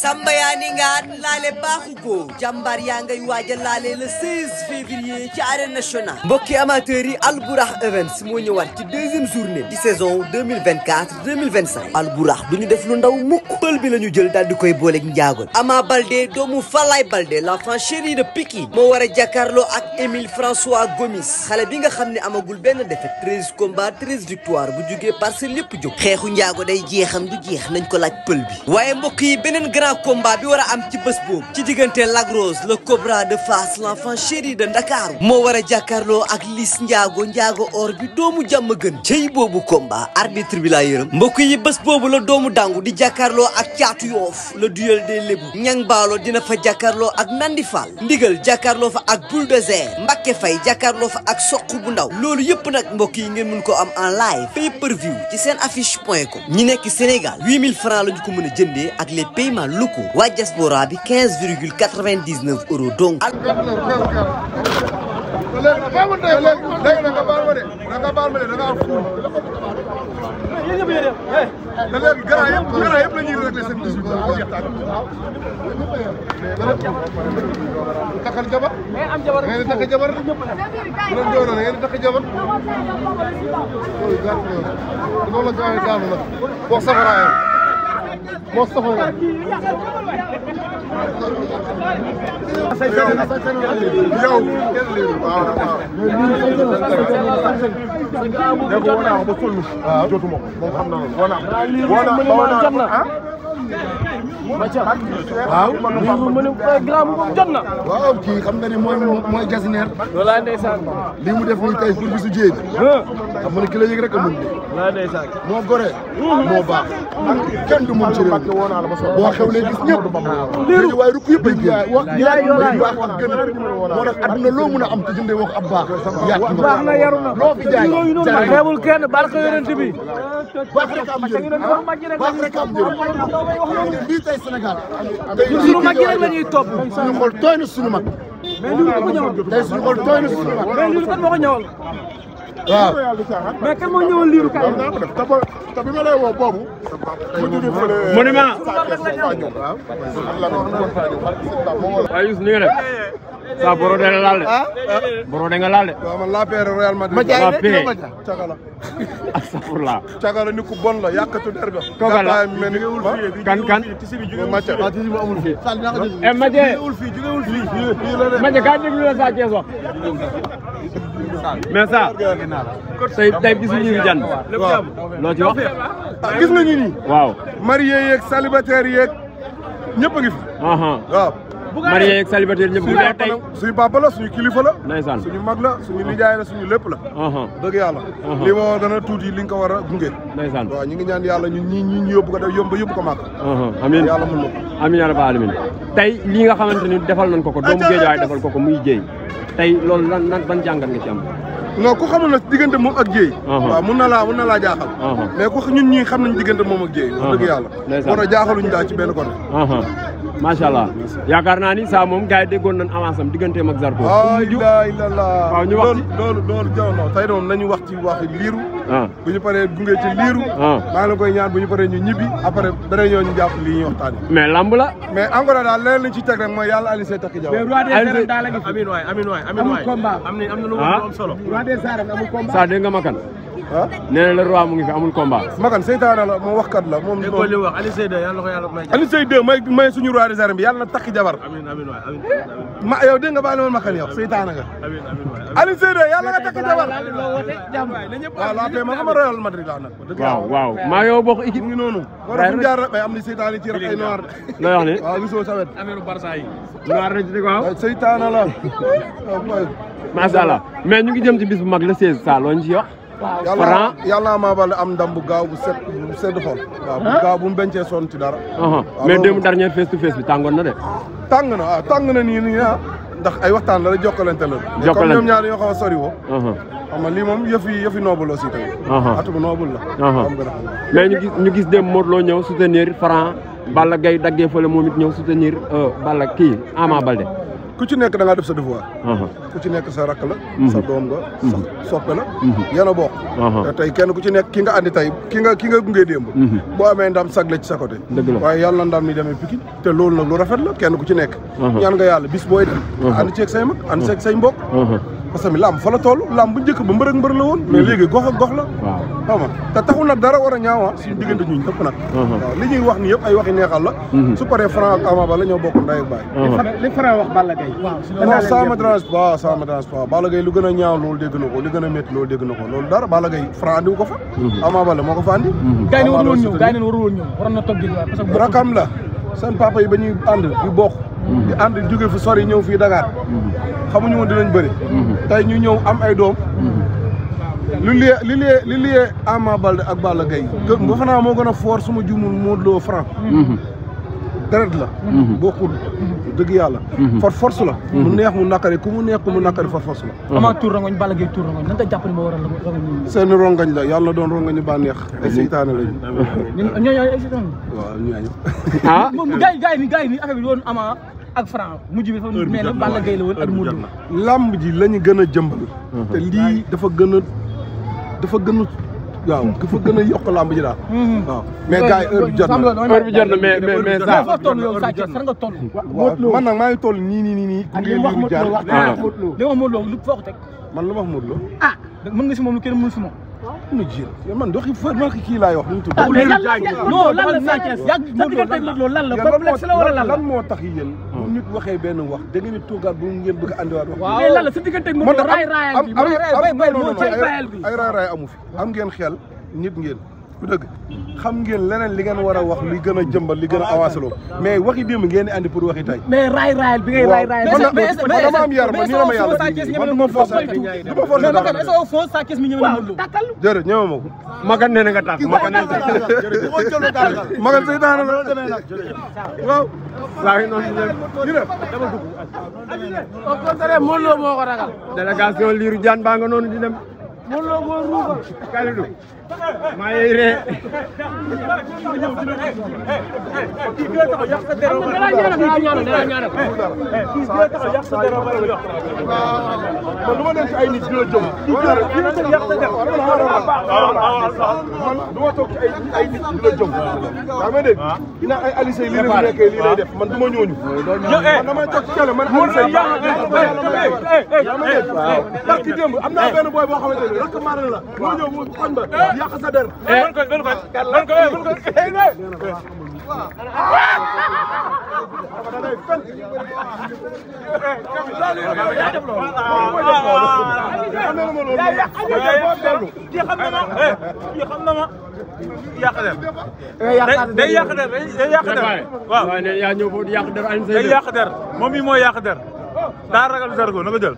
Samba yaa ni nga laale baaxu ko jàmbaar yaa ngay waaja laale le 16 février ci arène nationale mbokki amateurs yi Albourakh Events moo ñëwaat ci deuxième journée di saison 2024-2025 Albourakh du ñu def lu ndaw mukk pël bi la ñu jël daal di koy booleeg njaagoon Ama Baldé doomu Falaye Baldé l'enfant chéri de Pikine moo war a jàkkaarloo ak Émile François Gomis xale bi nga xam ne amagul benn défaite 13 combats 13 victoires bu jugee Parcelles lépp jóg xeexu njaago day jeexam du jeex nañ ko laaj pël bi waaye mbokk yi beneen grand combat bi war a am ci bés boobu ci diggante Lac Rose le Cobra de Fass l'enfant chéri de Ndakaaru moo war a jàkkaarloo ak Liss Ndiago or bi doomu jàmm gën cey boobu combat arbitre bi laa yërëm mbokk yi bés boobu la doomu dangu di jàkkaarloo ak Caatu Yoof le duel des Lébu Ñang Baalo dina fa jàkkaarloo ak Nandi Fall ndigal jàkkaarloo fa ak Bulldozer Mbacké Faye jàkkaarloo fa ak Soq bu ndaw loolu yëpp nag mbokk yi ngeen mun ko am en live pay per view ci seen affiche.com ñi nekk Sénégal 8000 francs lañu ko mën a jëndee ak les paiements locaux waa diaspora bi 15,99 € donc. takkal jabar ngeen takk jabar bu leen joona ngeen takk jabar loolu la gaay daanu nag boo safaraayam moo safara yow ko wona ba sollu jotuma moom xam na wona waaw gramme moom jot na waaw kii xam nga ni mooy Jasner wala ndeysaan lii mu def nii tey pour bisu jéeg xam nga ni ki la yëg rek a mun de wala ndeysaan moo gore moo baax kenn du mun ci réew boo xewlee gis ñëpp léegi waaye rukk yëpp ay génn baax ak gën moo tax adduna loo mun a am te jëndee wax ab baax yaat baax na yaru na loo fi jaay xeebul kenn barke yonent bi baax rek am njëriñ baax rek am njëriñ lii tey Sénégal suñu mag yi rek la ñuy topp suñu xol tooy na suñu mag mais lii ko ñëwal tey suñu xol tooy na suñu mag mais lii kan moo ko ñëwal waaw mais kan moo ñëwal liiru kay te bi ma lay woo boobu mu jóge fële monument waaye Youssou ni nga def saa borode nga laal de borode nga laal de waaw man laa peere Real Madrid waa pee cagala astafurlah cagala ni ku bon la yàqatu der ba kooka la kan Mathia amul fii Mathia kaa déglu la Sa Thiès wax mais ça tey bisu Lirou Diane loo ci wax gis nga ñu nii waaw marié yeeg célibataire yeeg ñëpp a ngi fi waaw marié yeeg célibataire ñëpp bu tey suñu papa la suñu kilifa la ndeysaan suñu mag la suñu nijaay la suñu lépp la dëgg yàlla lii moo gën a tuuti li nga ko war a gunge ndeysaan waaw ñu ngi ñaan yàlla ñun ñu yóbbu ko def yóbbu ko màkk amiin yàlla mën na ko amiin yaa rabbal aalamiin tey lii nga xamante ni defal nañ ko doomu Géejawaay defal ko muy jéey tey loolu lan ban jàngat nga ci am non ku xamul nag diggante moom ak Dieye waaw mun na laa jaaxal mais ku ñun ñii xam nañ diggante moom ak Dieye wax dëgg yàlla moo tax jaaxaluñu daal ci benn côté macha allah yaakaar naa ni saa moom gars yi déggoon nañ avance am digganteem ak Zarko la ilallah waaw ñu wax loolu jaw non tey doon nañu wax ci wax liiru bu ñu paree gunge ci liiru maa ngi la koy ñaan bu ñu paree ñu ñibbi après beneen yoon ñu jàpp lii ñuy waxtaani mais lamb la mais encore daal leneen lañ ci teg rek mooy yàlla Aliou Seye takki jaw amiin waay amul combat am na lu am solo roi des arènes amul combat saa dégg nga makan nee na le roi mu ngi fi amul combat makan seytaane la moom waxkat la moom li wax Aliou Seye 2 yàlla ko yàlla may Aliou Seye 2 may suñu roi des arènes bi yàlla na takki jabar amiin waay amiin ma yow dégg nga baal ma makan yow seytaane nga amiin Aliou Seye 2 yàlla nga takki jabar waaw laa pay man ama Real Madrid laa nag waaw maa yow bokk équipe mu ngi noonu war a fu jaar bay am ni seytaane ci rek ay noir lay wax ni waaw gisoo sawet affaire Barça yi noir na ci waaw seytaane la macha allah mais ñu ngi jëm ci bis bu mag le 16 saa loo ñu ci wax yàlla Ama Baldé am ndam bu gaaw bu sedd xol waaw bu gaaw bu mu bencee sonn ci dara mais démb dernière face to face bi tàngoon na de tàng na waaw tàng na nii ndax ay waxtaan la rek jokkalante la comme ñoom ñaar ñoo xaw a sori woo xam nga lii moom yëfi noble aussi tamit atu bu noble la mais ñu gis démb Modou Lo ñëw soutenir Franc Balla Gaye daggee fële moom it ñëw soutenir Ama Baldé ku ci nekk da ngaa def sa devoir. ku ci nekk sa rakk la. sa doom nga. sa soppe la. yéen a bokk. te tey kenn ku ci nekk ki nga andi tey ki nga gunge démb. boo amee ndam sag la ci sa côté. waaye yàlla na ndam mi demee Pikine te loolu nag lu rafet la kenn ku ci nekk. ñaan nga yàlla bis booy dem. ànd ceeg say mag ànd ceeg say mbokk. parce que lamb fa la toll lamb bu njëkk ba mbër ak mbër la woon. mais léegi gox ak gox la. xam nga te taxul nag dara war a ñaawa suñu diggante ñun ñëpp nag. waaw li ñuy wax ni yëpp ay waxi neexal la. su paree Franc ak Ama Baldé ñoo bokk ndey ak baay. li Franc wax Balla Gaye. non ça me dérange pas ça me dérange pas Balla Gaye lu gën a ñaaw loolu dégg na ko li gën a métti loolu dégg na ko loolu dara Balla Gaye Franc andiwu ko fa. Ama Baldé moo ko fa andi. gars yi warul woon ñëw gars yi warul woon ñëw waroon na toog di parce que rakam la seen papa yi ba ñuy ànd di bokk. di ànd jóge fi sori ñëw fii Dakar. xamuñu woon dinañ bëri. tey ñu ñëw am ay doom. li liyee Ama Baldé ak Balla Gaye. nga xanaa moo gën a fort suma jumul Modou Lo Franc. deret la. bokkul dëgg yàlla. force la. mu neex mu nakari ku mu neex ku mu nakari force la. Ama tuur rongoñ Balla Gaye tuur rongoñ nan nga jàpp ni moo waral rongoñ. seen rongañ la yàlla doon rongañu bànneex. ay seytaane lañu. ñooñu ay seytaane. waaw ñooñu. ah gars yi ni affaire bi doon Ama ak Franc mujj bi dafa mel ne Balla Gaye la woon ak Modou Lo. lamb ji la ñu gën a jëmbal. te lii dafa gën a waaw dafa gën a yokk lamb ji daal. waaw mais gars yi heure bi jot na. heure bi jot na mais ça. foo toll yow Sa Thiès fan nga toll. waaw man nag maa ngi toll nii. ak li mu wax Modou Lo wax li wax Modou Lo lu foo ko teg. man lu ma wax Modou Lo. ah mën nga si moom lu kenn mënu si moom. mu ji man doxi fa man kii laay wax. non lan la Sa Thiès yàgg Modou Lo lan la complexe la wala lan moo tax yéen bu nit waxee benn wax da ngeen di toogaat bu ngeen bëgg a andiwaat wax. mais lan la sa diggante ak Modou Lo raay ay raay amu fi am ngeen xel nit ngeen bu dëgg xam ngeen leneen li ngeen war a wax li gën a jëmbal li gën a avancé loo mais waxi démb ngeen di andi pour waxi tay mais raay bi ngay raay man dama am yar man ni la ma yàlla man du ma forcé du ma forcé dara Sa Thiès mi ñëw na Modou Lo takkal jërëjëf ñëw ma ko magan nee na nga tàkk magan nee na magan seytaane la waaw saa yi noonu ñu def au contraire Modou Lo moo ko ragal délégation Lirou Diane baa nga noonu di dem Modou Lo moo ruuba Kalidou maa ngi ree man du ma dem ci ay nit di la jëm man du ma toog ci ay nit di la jëm yaa ngi dégg dina ay Aliou Seye lii la nekkee lii lay def man du ma ñooñu man damay toog ci kele man Aliou Seye yaa ma dégg ndax ki démb am naa benn boy boo xamante ne rek maara la moo ñëw mu koñ ba yàq sa der day yàq der waaw yaa ñëw foofu di yàq der day yàq der moom mii mooy yàq der daa ragal Zarko na ko jël